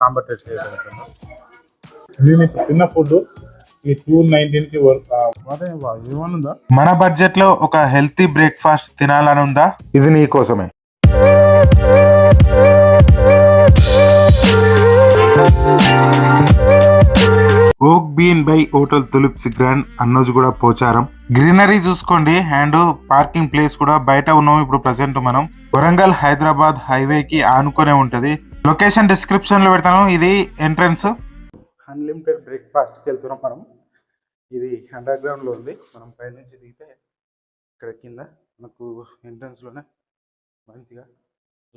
Sambar taste చేయగలుగుతాను. నేను ఇప్పుడు తిన్న ఫుడ్ ఈ 219 కి ఏమనుందా? మన బడ్జెట్ లో ఒక హెల్తీ బ్రేక్ఫాస్ట్ తినాలని ఉందా? ఇది నీ కోసమే. ఓక్ బీన్ బై హోటల్ తులిప్స్ గ్రాండ్ అన్నోజ్ కూడా పోచారం. గ్రీనరీ చూసుకోండి అండ్ పార్కింగ్ ప్లేస్ కూడా బయట ఉన్నాం. ఇప్పుడు ప్రెసెంట్ మనం వరంగల్ హైదరాబాద్ హైవే కి ఆనుకునే ఉంటది. లొకేషన్ డిస్క్రిప్షన్ లో పెడతాను. ఇది ఎంట్రన్స్. అన్లిమిటెడ్ బ్రేక్ఫాస్ట్ కి వెళ్తున్నాం మనం. ఇది అండర్ గ్రౌండ్ లో ఉంది. మనం పై నుంచి దిగితే ఇక్కడ కింద మనకు ఎంట్రన్స్ లోనే మంచిగా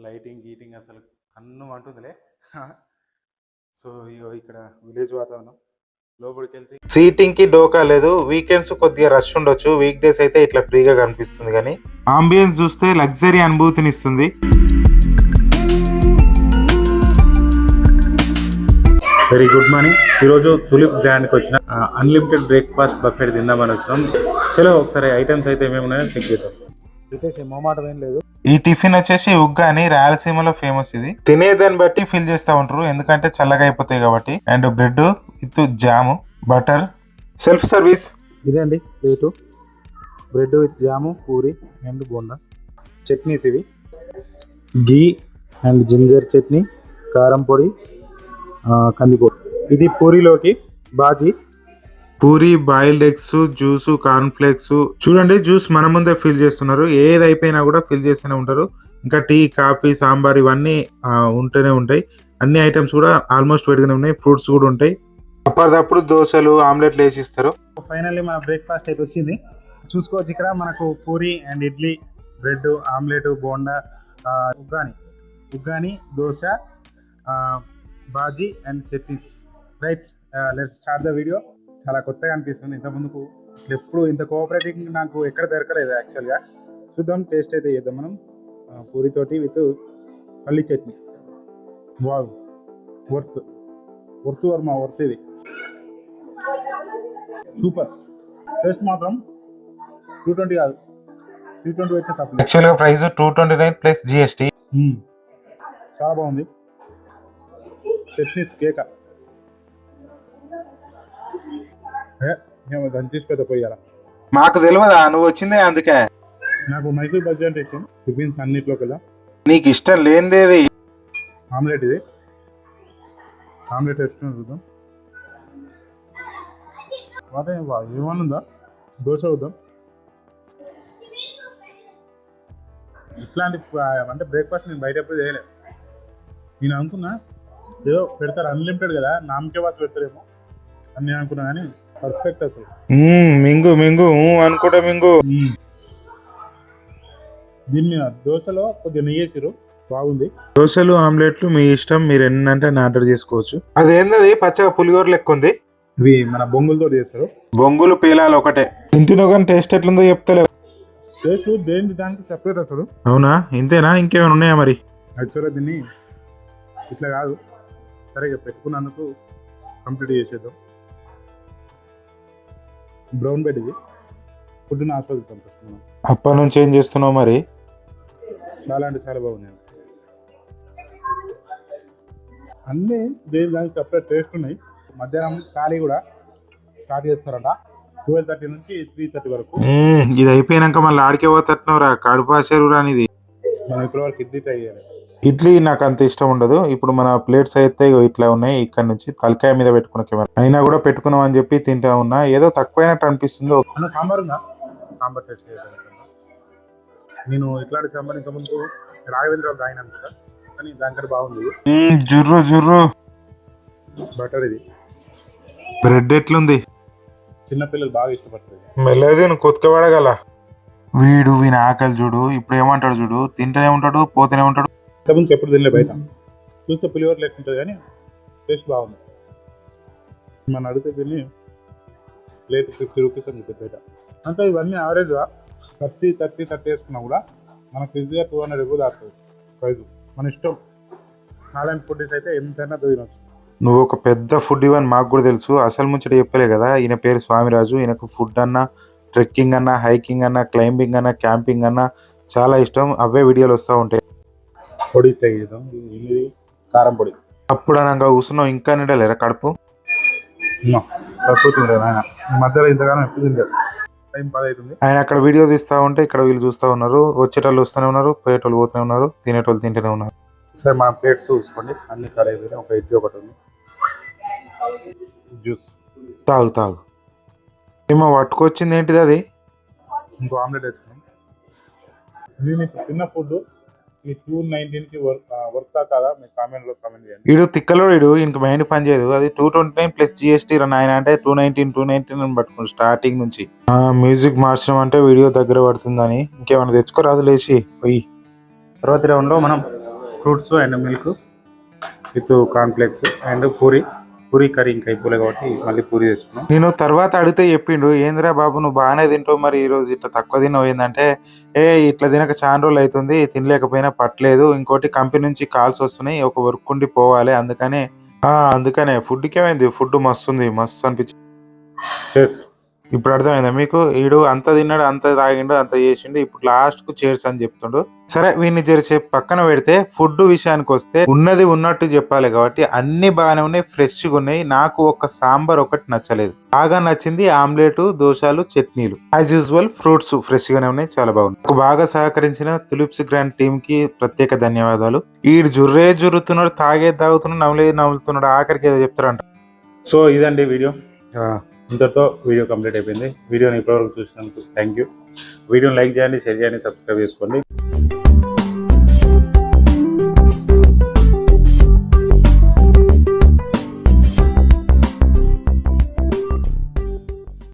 లైటింగ్ గీటింగ్ అసలు కన్ను అంటుందిలే. సో ఇగో ఇక్కడ విలేజ్ వాతావరణం. లోపలికి వెళ్తే సీటింగ్ కి డోకా లేదు. వీకెండ్స్ కొద్దిగా రష్ ఉండొచ్చు. వీక్ డేస్ అయితే ఇట్లా ఫ్రీగా కనిపిస్తుంది. కానీ ఆంబియన్స్ చూస్తే లగ్జరీ అనుభూతిని ఇస్తుంది. Very good morning. ఈరోజు తులిప్ బ్రాండ్కి వచ్చిన అన్లిమిటెడ్ బ్రేక్ఫాస్ట్ బఫెట్ తిందామని వచ్చినాం. చలో ఒకసారి ఐటమ్స్ అయితే ఏమేమి ఉన్నాయో చెక్ చేద్దాం. అయితే మొహమాటం ఏం లేదు. ఈ టిఫిన్ వచ్చేసి ఉగ్గా అని రాయలసీమలో ఫేమస్. ఇది తినేదాన్ని బట్టి ఫిల్ చేస్తూ ఉంటారు, ఎందుకంటే చల్లగా అయిపోతాయి కాబట్టి. And bread with jam, butter, self service. ఇదే అండి plate. Bread with jam, puri and bonda. Chutneys ఇవి గీ అండ్ జింజర్ చట్నీ, కారం పొడి, కందిపొడి. ఇది పూరిలోకి bhaji, puri, boiled eggs, juice, corn flakes. చూడండి జ్యూస్ మన ముందే ఫిల్ చేస్తున్నారు. ఏది అయిపోయినా కూడా ఫిల్ చేస్తూనే ఉంటారు. ఇంకా టీ, కాఫీ, సాంబార్ ఇవన్నీ ఉంటూనే ఉంటాయి. అన్ని ఐటమ్స్ కూడా ఆల్మోస్ట్ వేడిగానే ఉన్నాయి. ఫ్రూట్స్ కూడా ఉంటాయి. అప్పటిదప్పుడు దోశలు, ఆమ్లెట్లు వేసిస్తారు. ఫైనల్లీ మన బ్రేక్ఫాస్ట్ అయితే వచ్చింది. చూసుకోవచ్చు ఇక్కడ మనకు puri and idli, bread, omelette, bonda, uggani, dosa, bajji and chutneys. Right, let's start the video. చాలా కొత్తగా అనిపిస్తుంది. ఇంత ముందుకు ఎప్పుడు ఇంత కోఆపరేటింగ్ నాకు ఎక్కడ దొరకలేదు యాక్చువల్గా. చూద్దాం, టేస్ట్ అయితే చేద్దాం మనం. పూరితోటి విత్ పల్లి chutney. Wow, worth Varma worth. ఇది సూపర్. టేస్ట్ మాత్రం 220 కాదు, 320 పెట్టిన తప్పలేదు. యాక్చువల్గా ప్రైస్ 229 ప్లస్ GST. చాలా బాగుంది. చట్నీస్ కేక దంచేసి పెద్ద పోయాల. మాకు తెలియదా నువ్వు వచ్చిందే, అందుకే. నాకు మైసూర్ బజ్జీ అంటే ఇష్టం. టిఫిన్స్ అన్నిట్లో కల్లా నీకు ఇష్టం లేనిదేది ఆమ్లెట్. ఇది ఆమ్లెట్ వేసుకుని చూద్దాం. వాటే ఏమనుందా? దోశ వద్దాం. ఇట్లాంటి అంటే బ్రేక్ఫాస్ట్ నేను బయట ఎప్పుడు చేయలేదు. నేను అనుకున్నా ఏదో పెడతారు అన్లిమిటెడ్ కదా, నామకే వాస్ పెడతారేమో అని నేను అనుకున్నా. కానీ పర్ఫెక్ట్ అసలు. మింగు మింగు అనుకుంటా మింగు. దీన్ని దోశలో కొద్దిగా నెయ్యి వేసిరు, బాగుంది. దోశలు, ఆమ్లెట్లు మీ ఇష్టం. మీరు ఎన్నంటే ఆర్డర్ చేసుకోవచ్చు. అదేంది పచ్చగా పులిహోర లెక్క ఉంది. ఇవి మన బొంగులతో చేస్తారు. బొంగులు పేలాలు ఒకటే. ఇంటిలో కానీ టేస్ట్ ఎట్లుందో చెప్తలే. టేస్ట్ దేనికి దానికి సెపరేట్ అసలు. అవునా, ఇంతేనా? ఇంకేమైనా ఉన్నాయా మరి? యాక్చువల్గా దీన్ని ఇట్లా కాదు, సరిగా పెట్టుకున్నందుకు కంప్లీట్ చేసేద్దాం. Brown bed. ఇది ఫుడ్ని ఆస్వాదిద్దాం ఫస్ట్ మనం. అప్పటి నుంచి ఏం చేస్తున్నావు మరి? చాలా అంటే చాలా బాగుంది. అన్నీ దేని దానికి సపరేట్ టేస్ట్ ఉన్నాయి. మధ్యాహ్నం ఖాళీ కూడా స్టార్ట్ చేస్తారట 12:30 నుంచి 3:30 వరకు. ఇది అయిపోయినాక మళ్ళీ ఆడికే పోతున్నవరా? కడుపాసేరు రానిది. మనం ఇప్పటివరకు ఇడ్లీ ట్రై చేయాలి. ఇడ్లీ నాకు అంత ఇష్టం ఉండదు. ఇప్పుడు మన ప్లేట్స్ అయితే ఇట్లా ఉన్నాయి. ఇక్కడ నుంచి తలకాయ మీద పెట్టుకున్న కెమెరా అయినా కూడా పెట్టుకున్నాం అని చెప్పి తింటా ఉన్నా. ఏదో తక్కువైనట్టు అనిపిస్తుంది. అన్న సాంబార్ ఉందా? సాంబార్ టేస్ట్ చేయాలి. నేను ఇట్లాంటి సాంబార్ ఇంత ముందు రాఘవేంద్ర తాగినాను కదా, కానీ దానికంటే బాగుంది. జుర్రు జుర్రు. బటర్. ఇది బ్రెడ్ ఎట్లుంది? చిన్నపిల్లలు బాగా ఇష్టపడతారు. మెల్లది నువ్వు కొత్తపడగల. వీని ఆకలి చూడు. ఇప్పుడు ఏమంటాడు చూడు, తింటూనే ఉంటాడు, పోతూనే ఉంటాడు. ఇంతకుముందు ఎప్పుడు తినలే. బయట చూస్తే పులిహోర లెక్క ఉంటుంది కానీ టేస్ట్ బాగుంది. మనం అడిగితే దీన్ని ప్లేట్ 50 రూపీస్ అని చెప్పి బయట. అంటే ఇవన్నీ యావరేజ్గా 30 వేసుకున్నా కూడా మనకు ఈజీగా 200 ఎక్కువ దాస్తుంది ప్రైజ్. మన ఇష్టం. నారాయణ ఫుడ్స్ అయితే ఎంతైనా తినవచ్చు. నువ్వు ఒక పెద్ద ఫుడ్ ఇవని మాకు కూడా తెలుసు. అసలు ముచ్చట చెప్పలే కదా. ఈయన పేరు స్వామిరాజు. ఈయనకు ఫుడ్ అన్నా, ట్రెక్కింగ్ అన్నా, హైకింగ్ అన్నా, క్లైంబింగ్ అన్నా, క్యాంపింగ్ అన్నా చాలా ఇష్టం. అవే వీడియోలు వస్తూ ఉంటాయి. పొడి తెగిద్దాం. ఇది కారం పొడి. అప్పుడు అనగా కూర్చున్నావు ఇంకా నిండలేరా కడుపు? తక్కుతుండే ఆయన ఈ మధ్యలో ఇంతగానో ఎప్పుడు తింటారు. టైం 10 అవుతుంది. ఆయన అక్కడ వీడియో తీస్తా ఉంటే ఇక్కడ వీళ్ళు చూస్తూ ఉన్నారు. వచ్చేటోళ్ళు వస్తూనే ఉన్నారు, పోయేటోళ్ళు పోతూనే ఉన్నారు, తినేటోళ్ళు తింటూనే ఉన్నారు. సరే మన ప్లేట్స్ చూసుకోండి, అన్ని కర్రీ ఒక ఇడ్లీ ఒకటి ఉంది, జ్యూస్, తాగు తాగు. ఏమో పట్టుకొచ్చింది ఏంటిది అది? ఇంకో ఆమ్లెట్ వేసుకున్నాం. ఇది మీకు తిన్న ఫుడ్ ఈ 219కి వర్తా కాదా మీరు కామెంట్లో కామెంట్ చేయండి. వీడు తిక్కలోడు, వీడు ఇంక మైండ్ పని చేయదు. అది 229 ప్లస్ GST ఆయన అంటే 219 అని పట్టుకుని స్టార్టింగ్ నుంచి. మ్యూజిక్ మార్చడం అంటే వీడియో దగ్గర పడుతుందని ఇంకేమైనా తెచ్చుకోరాదు లేచి పోయి. తర్వాత రౌండ్లో మనం fruits and milk with cornflakes and puri curry ఇంకా అయిపోలే కాబట్టి మళ్ళీ పూరి తెచ్చుకున్నాం. నేను తర్వాత అడిగితే చెప్పిండు, ఏందిరా బాబు నువ్వు బాగానే తింటావు, మరి ఈరోజు ఇట్లా తక్కువ తిన్నావు ఏంటంటే, ఇట్లా తినక చాలా రోజులు అవుతుంది, తినలేకపోయినా పట్టలేదు, ఇంకోటి కంపెనీ నుంచి కాల్స్ వస్తున్నాయి, ఒక వర్క్ ఉండి పోవాలి, అందుకనే ఫుడ్కి ఏమైంది, ఫుడ్ మస్తు ఉంది, మస్తు అనిపించింది. చేస్ ఇప్పుడు అర్థమైందా మీకు? ఈడు అంత తిన్నాడు, అంత తాగిండు, అంత చేసిండు, ఇప్పుడు లాస్ట్ కు చేర్స్ అని చెప్తుండు. సరే వీడిని జరిసేపు పక్కన పెడితే ఫుడ్ విషయానికి వస్తే ఉన్నది ఉన్నట్టు చెప్పాలి కాబట్టి అన్ని బాగానే ఉన్నాయి, ఫ్రెష్గా ఉన్నాయి. నాకు ఒక సాంబార్ ఒకటి నచ్చలేదు. బాగా నచ్చింది ఆమ్లెట్, దోశలు, చట్నీలు. యాజ్ యూజువల్ ఫ్రూట్స్ ఫ్రెష్ గానే ఉన్నాయి, చాలా బాగుంది. నాకు బాగా సహకరించిన తులిప్స్ గ్రాండ్ టీమ్ కి ప్రత్యేక ధన్యవాదాలు. ఈడు జుర్రుతున్నాడు, తాగుతున్నాడు, నవ్వులుతున్నాడు, ఆఖరికి ఏదో చెప్తారంట. సో ఇదండి వీడియో, ఇంతతో వీడియో కంప్లీట్ అయిపోయింది. వీడియోని ఇప్పటివరకు చూసినందుకు థ్యాంక్ యూ. వీడియోని లైక్ చేయండి, షేర్ చేయండి, సబ్స్క్రైబ్ చేసుకోండి.